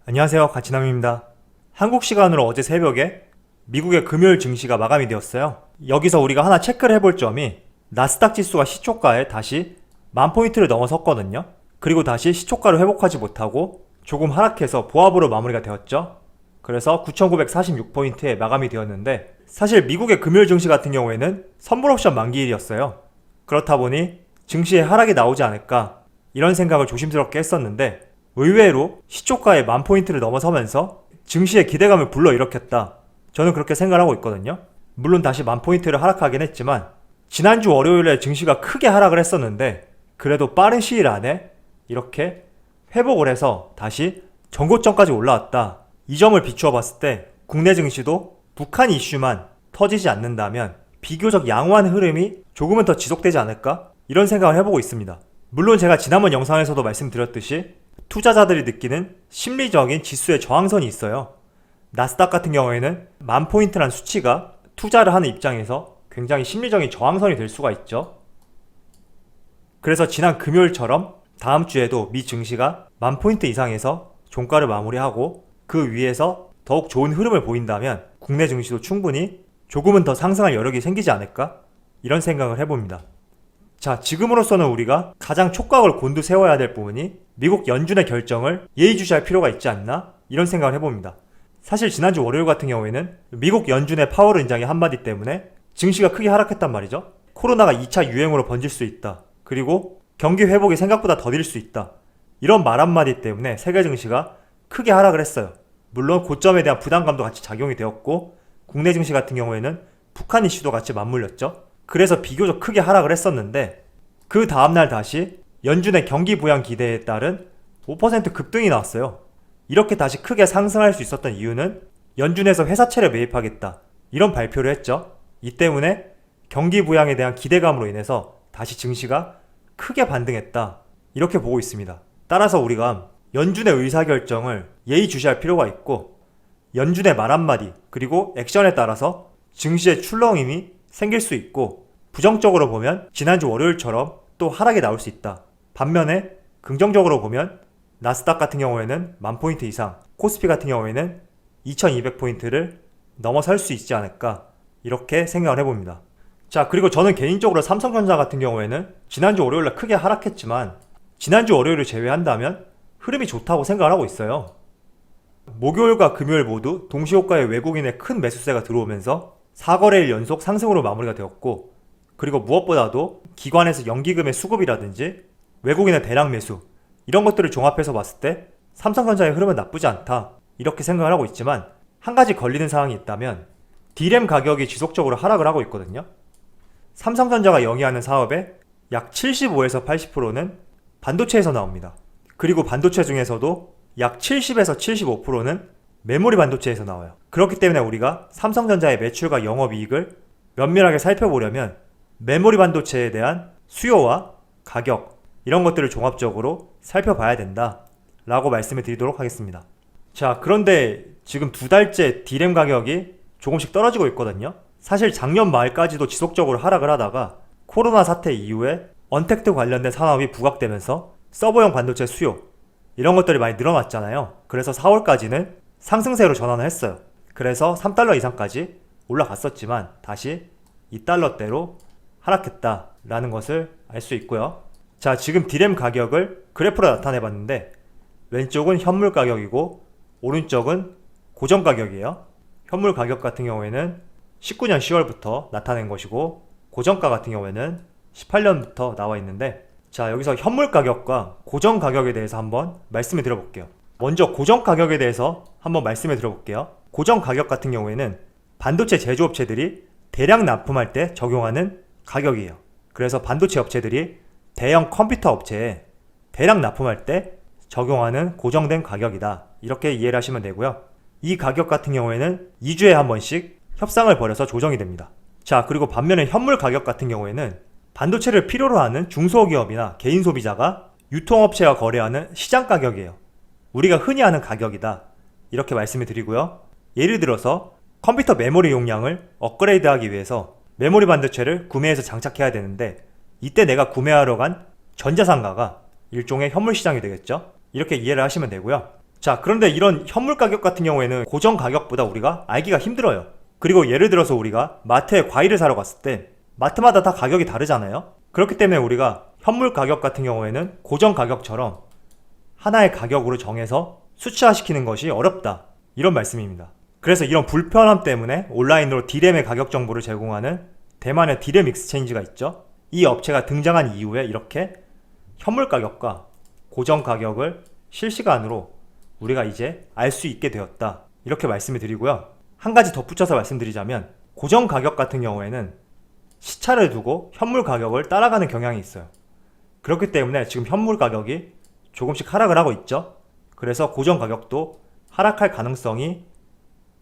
안녕하세요, 가치남입니다. 한국 시간으로 어제 새벽에 미국의 금요일 증시가 마감이 되었어요. 여기서 우리가 하나 체크를 해볼 점이 나스닥 지수가 시초가에 다시 10,000포인트를 넘어섰거든요. 그리고 다시 시초가를 회복하지 못하고 조금 하락해서 보합으로 마무리가 되었죠. 그래서 9,946포인트에 마감이 되었는데, 사실 미국의 금요일 증시 같은 경우에는 선물 옵션 만기일이었어요. 그렇다 보니 증시에 하락이 나오지 않을까 이런 생각을 조심스럽게 했었는데, 의외로 시초가에 10,000포인트를 넘어서면서 증시의 기대감을 불러일으켰다, 저는 그렇게 생각을 하고 있거든요. 물론 다시 10,000포인트를 하락하긴 했지만 지난주 월요일에 증시가 크게 하락을 했었는데, 그래도 빠른 시일 안에 이렇게 회복을 해서 다시 전고점까지 올라왔다. 이 점을 비추어 봤을 때 국내 증시도 북한 이슈만 터지지 않는다면 비교적 양호한 흐름이 조금은 더 지속되지 않을까, 이런 생각을 해보고 있습니다. 물론 제가 지난번 영상에서도 말씀드렸듯이 투자자들이 느끼는 심리적인 지수의 저항선이 있어요. 나스닥 같은 경우에는 10,000포인트란 수치가 투자를 하는 입장에서 굉장히 심리적인 저항선이 될 수가 있죠. 그래서 지난 금요일처럼 다음 주에도 미 증시가 10,000포인트 이상에서 종가를 마무리하고 그 위에서 더욱 좋은 흐름을 보인다면 국내 증시도 충분히 조금은 더 상승할 여력이 생기지 않을까, 이런 생각을 해봅니다. 자, 지금으로서는 우리가 가장 촉각을 곤두세워야 될 부분이 미국 연준의 결정을 예의주시할 필요가 있지 않나, 이런 생각을 해봅니다. 사실 지난주 월요일 같은 경우에는 미국 연준의 파월 의장의 한마디 때문에 증시가 크게 하락했단 말이죠. 코로나가 2차 유행으로 번질 수 있다, 그리고 경기 회복이 생각보다 더딜 수 있다, 이런 말 한마디 때문에 세계 증시가 크게 하락을 했어요. 물론 고점에 대한 부담감도 같이 작용이 되었고, 국내 증시 같은 경우에는 북한 이슈도 같이 맞물렸죠. 그래서 비교적 크게 하락을 했었는데, 그 다음날 다시 연준의 경기 부양 기대에 따른 5% 급등이 나왔어요. 이렇게 다시 크게 상승할 수 있었던 이유는 연준에서 회사채를 매입하겠다, 이런 발표를 했죠. 이 때문에 경기 부양에 대한 기대감으로 인해서 다시 증시가 크게 반등했다, 이렇게 보고 있습니다. 따라서 우리가 연준의 의사결정을 예의주시할 필요가 있고, 연준의 말 한마디 그리고 액션에 따라서 증시의 출렁임이 생길 수 있고, 부정적으로 보면 지난주 월요일처럼 또 하락이 나올 수 있다. 반면에 긍정적으로 보면 나스닥 같은 경우에는 10,000포인트 이상, 코스피 같은 경우에는 2,200포인트를 넘어설 수 있지 않을까, 이렇게 생각을 해봅니다. 자, 그리고 저는 개인적으로 삼성전자 같은 경우에는 지난주 월요일날 크게 하락했지만 지난주 월요일을 제외한다면 흐름이 좋다고 생각을 하고 있어요. 목요일과 금요일 모두 동시호가의 외국인의 큰 매수세가 들어오면서 4거래일 연속 상승으로 마무리가 되었고, 그리고 무엇보다도 기관에서 연기금의 수급이라든지 외국인의 대량 매수, 이런 것들을 종합해서 봤을 때 삼성전자의 흐름은 나쁘지 않다, 이렇게 생각을 하고 있지만 한 가지 걸리는 사항이 있다면 D램 가격이 지속적으로 하락을 하고 있거든요. 삼성전자가 영위하는 사업의 약 75에서 80%는 반도체에서 나옵니다. 그리고 반도체 중에서도 약 70에서 75%는 메모리 반도체에서 나와요. 그렇기 때문에 우리가 삼성전자의 매출과 영업이익을 면밀하게 살펴보려면 메모리 반도체에 대한 수요와 가격, 이런 것들을 종합적으로 살펴봐야 된다, 라고 말씀을 드리도록 하겠습니다. 자, 그런데 지금 2달째 D램 가격이 조금씩 떨어지고 있거든요. 사실 작년 말까지도 지속적으로 하락을 하다가 코로나 사태 이후에 언택트 관련된 산업이 부각되면서 서버용 반도체 수요, 이런 것들이 많이 늘어났잖아요. 그래서 4월까지는 상승세로 전환을 했어요. 그래서 3달러 이상까지 올라갔었지만 다시 2달러대로 하락했다라는 것을 알 수 있고요. 자, 지금 D램 가격을 그래프로 나타내 봤는데, 왼쪽은 현물 가격이고 오른쪽은 고정 가격이에요. 현물 가격 같은 경우에는 19년 10월부터 나타낸 것이고, 고정가 같은 경우에는 18년부터 나와 있는데, 자, 여기서 현물 가격과 고정 가격에 대해서 한번 말씀을 드려볼게요. 먼저 고정 가격에 대해서 한번 말씀을 드려볼게요. 고정 가격 같은 경우에는 반도체 제조업체들이 대량 납품할 때 적용하는 가격이에요. 그래서 반도체 업체들이 대형 컴퓨터 업체에 대량 납품할 때 적용하는 고정된 가격이다, 이렇게 이해를 하시면 되고요. 이 가격 같은 경우에는 2주에 한 번씩 협상을 벌여서 조정이 됩니다. 자, 그리고 반면에 현물 가격 같은 경우에는 반도체를 필요로 하는 중소기업이나 개인 소비자가 유통업체와 거래하는 시장 가격이에요. 우리가 흔히 아는 가격이다, 이렇게 말씀을 드리고요. 예를 들어서 컴퓨터 메모리 용량을 업그레이드하기 위해서 메모리 반도체를 구매해서 장착해야 되는데, 이때 내가 구매하러 간 전자상가가 일종의 현물 시장이 되겠죠. 이렇게 이해를 하시면 되고요. 자, 그런데 이런 현물 가격 같은 경우에는 고정 가격보다 우리가 알기가 힘들어요. 그리고 예를 들어서 우리가 마트에 과일을 사러 갔을 때 마트마다 다 가격이 다르잖아요. 그렇기 때문에 우리가 현물 가격 같은 경우에는 고정 가격처럼 하나의 가격으로 정해서 수치화시키는 것이 어렵다, 이런 말씀입니다. 그래서 이런 불편함 때문에 온라인으로 디램의 가격 정보를 제공하는 대만의 디램 익스체인지가 있죠. 이 업체가 등장한 이후에 이렇게 현물 가격과 고정 가격을 실시간으로 우리가 이제 알 수 있게 되었다, 이렇게 말씀을 드리고요. 한 가지 덧붙여서 말씀드리자면 고정 가격 같은 경우에는 시차를 두고 현물 가격을 따라가는 경향이 있어요. 그렇기 때문에 지금 현물 가격이 조금씩 하락을 하고 있죠. 그래서 고정 가격도 하락할 가능성이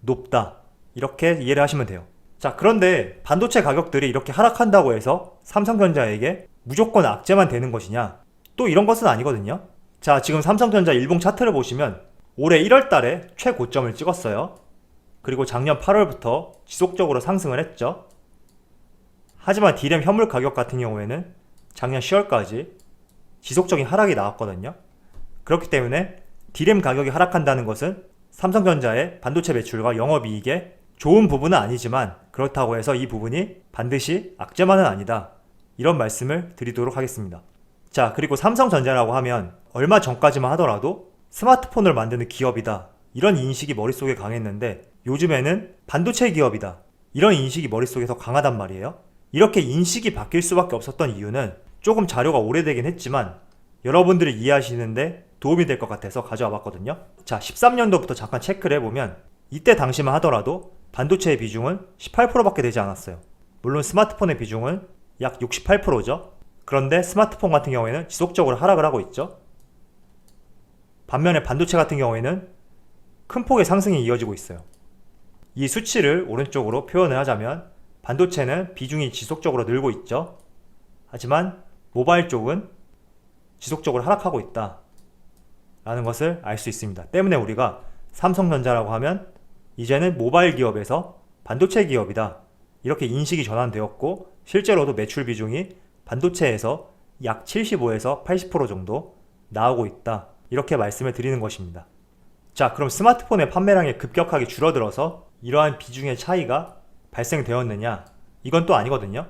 높다, 이렇게 이해를 하시면 돼요. 자, 그런데 반도체 가격들이 이렇게 하락한다고 해서 삼성전자에게 무조건 악재만 되는 것이냐? 또 이런 것은 아니거든요. 자, 지금 삼성전자 일봉 차트를 보시면 올해 1월 달에 최고점을 찍었어요. 그리고 작년 8월부터 지속적으로 상승을 했죠. 하지만 디램 현물 가격 같은 경우에는 작년 10월까지 지속적인 하락이 나왔거든요. 그렇기 때문에 디램 가격이 하락한다는 것은 삼성전자의 반도체 매출과 영업이익에 좋은 부분은 아니지만 그렇다고 해서 이 부분이 반드시 악재만은 아니다, 이런 말씀을 드리도록 하겠습니다. 자, 그리고 삼성전자라고 하면 얼마 전까지만 하더라도 스마트폰을 만드는 기업이다, 이런 인식이 머릿속에 강했는데 요즘에는 반도체 기업이다, 이런 인식이 머릿속에서 강하단 말이에요. 이렇게 인식이 바뀔 수밖에 없었던 이유는 조금 자료가 오래되긴 했지만 여러분들이 이해하시는데 도움이 될 것 같아서 가져와 봤거든요. 자, 13년도부터 잠깐 체크를 해보면 이때 당시만 하더라도 반도체의 비중은 18%밖에 되지 않았어요. 물론 스마트폰의 비중은 약 68%죠. 그런데 스마트폰 같은 경우에는 지속적으로 하락을 하고 있죠. 반면에 반도체 같은 경우에는 큰 폭의 상승이 이어지고 있어요. 이 수치를 오른쪽으로 표현을 하자면 반도체는 비중이 지속적으로 늘고 있죠. 하지만 모바일 쪽은 지속적으로 하락하고 있다, 라는 것을 알 수 있습니다. 때문에 우리가 삼성전자라고 하면 이제는 모바일 기업에서 반도체 기업이다, 이렇게 인식이 전환되었고 실제로도 매출 비중이 반도체에서 약 75에서 80% 정도 나오고 있다, 이렇게 말씀을 드리는 것입니다. 자, 그럼 스마트폰의 판매량이 급격하게 줄어들어서 이러한 비중의 차이가 발생되었느냐? 이건 또 아니거든요.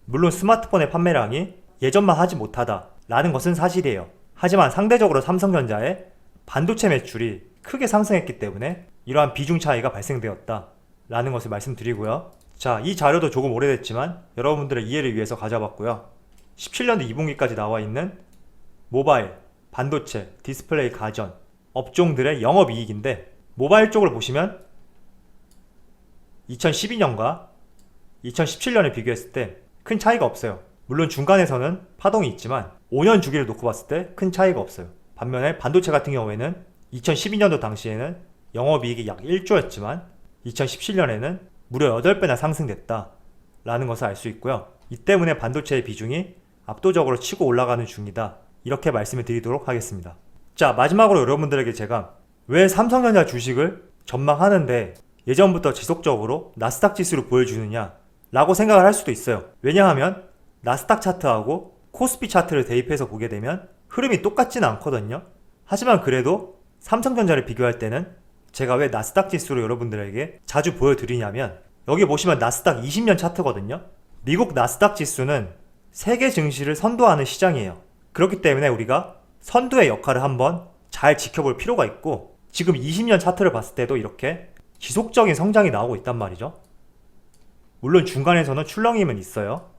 물론 스마트폰의 판매량이 예전만 하지 못하다 라는 것은 사실이에요. 하지만 상대적으로 삼성전자의 반도체 매출이 크게 상승했기 때문에 이러한 비중 차이가 발생되었다 라는 것을 말씀드리고요. 자, 이 자료도 조금 오래됐지만 여러분들의 이해를 위해서 가져봤고요. 17년도 2분기까지 나와 있는 모바일, 반도체, 디스플레이, 가전 업종들의 영업이익인데 모바일 쪽을 보시면 2012년과 2017년을 비교했을 때 큰 차이가 없어요. 물론 중간에서는 파동이 있지만 5년 주기를 놓고 봤을 때 큰 차이가 없어요. 반면에 반도체 같은 경우에는 2012년도 당시에는 영업이익이 약 1조였지만 2017년에는 무려 8배나 상승됐다 라는 것을 알 수 있고요. 이 때문에 반도체의 비중이 압도적으로 치고 올라가는 중이다, 이렇게 말씀을 드리도록 하겠습니다. 자, 마지막으로 여러분들에게 제가 왜 삼성전자 주식을 전망하는데 예전부터 지속적으로 나스닥 지수를 보여주느냐 라고 생각을 할 수도 있어요. 왜냐하면 나스닥 차트하고 코스피 차트를 대입해서 보게 되면 흐름이 똑같지는 않거든요. 하지만 그래도 삼성전자를 비교할 때는 제가 왜 나스닥 지수를 여러분들에게 자주 보여드리냐면 여기 보시면 나스닥 20년 차트거든요. 미국 나스닥 지수는 세계 증시를 선도하는 시장이에요. 그렇기 때문에 우리가 선두의 역할을 한번 잘 지켜볼 필요가 있고 지금 20년 차트를 봤을 때도 이렇게 지속적인 성장이 나오고 있단 말이죠. 물론 중간에서는 출렁임은 있어요.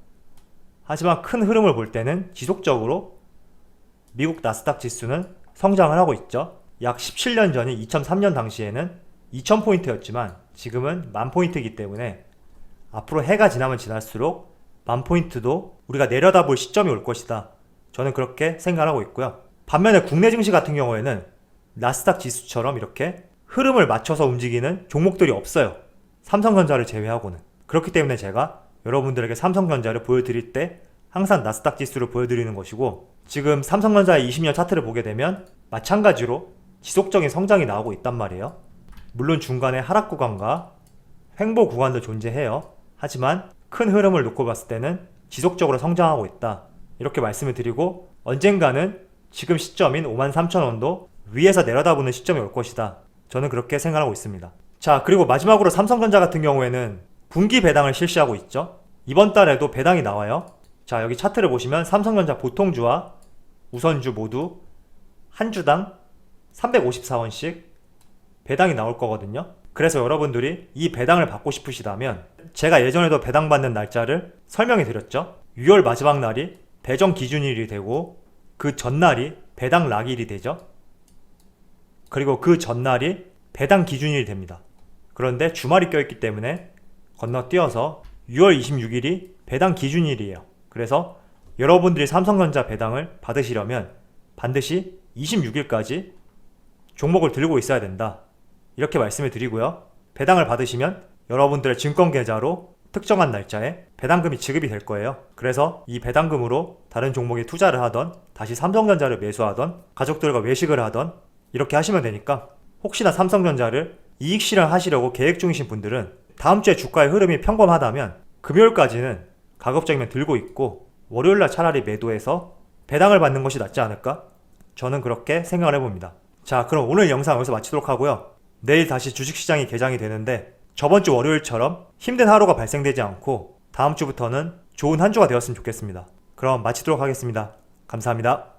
하지만 큰 흐름을 볼 때는 지속적으로 미국 나스닥 지수는 성장을 하고 있죠. 약 17년 전인 2003년 당시에는 2000포인트였지만 지금은 10,000포인트이기 때문에 앞으로 해가 지나면 지날수록 10,000포인트도 우리가 내려다볼 시점이 올 것이다, 저는 그렇게 생각하고 있고요. 반면에 국내 증시 같은 경우에는 나스닥 지수처럼 이렇게 흐름을 맞춰서 움직이는 종목들이 없어요. 삼성전자를 제외하고는. 그렇기 때문에 제가 여러분들에게 삼성전자를 보여드릴 때 항상 나스닥 지수를 보여드리는 것이고 지금 삼성전자의 20년 차트를 보게 되면 마찬가지로 지속적인 성장이 나오고 있단 말이에요. 물론 중간에 하락 구간과 횡보 구간도 존재해요. 하지만 큰 흐름을 놓고 봤을 때는 지속적으로 성장하고 있다, 이렇게 말씀을 드리고 언젠가는 지금 시점인 53,000원도 위에서 내려다보는 시점이 올 것이다. 저는 그렇게 생각하고 있습니다. 자, 그리고 마지막으로 삼성전자 같은 경우에는 분기 배당을 실시하고 있죠. 이번 달에도 배당이 나와요. 자, 여기 차트를 보시면 삼성전자 보통주와 우선주 모두 한 주당 354원씩 배당이 나올 거거든요. 그래서 여러분들이 이 배당을 받고 싶으시다면 제가 예전에도 배당 받는 날짜를 설명해 드렸죠. 6월 마지막 날이 배정 기준일이 되고 그 전날이 배당 락일이 되죠. 그리고 그 전날이 배당 기준일이 됩니다. 그런데 주말이 껴있기 때문에 건너뛰어서 6월 26일이 배당 기준일이에요. 그래서 여러분들이 삼성전자 배당을 받으시려면 반드시 26일까지 종목을 들고 있어야 된다. 이렇게 말씀을 드리고요. 배당을 받으시면 여러분들의 증권 계좌로 특정한 날짜에 배당금이 지급이 될 거예요. 그래서 이 배당금으로 다른 종목에 투자를 하던 다시 삼성전자를 매수하던 가족들과 외식을 하던 이렇게 하시면 되니까 혹시나 삼성전자를 이익 실현하시려고 계획 중이신 분들은 다음 주에 주가의 흐름이 평범하다면 금요일까지는 가급적이면 들고 있고 월요일날 차라리 매도해서 배당을 받는 것이 낫지 않을까? 저는 그렇게 생각을 해봅니다. 자, 그럼 오늘 영상 여기서 마치도록 하고요. 내일 다시 주식시장이 개장이 되는데 저번 주 월요일처럼 힘든 하루가 발생되지 않고 다음 주부터는 좋은 한 주가 되었으면 좋겠습니다. 그럼 마치도록 하겠습니다. 감사합니다.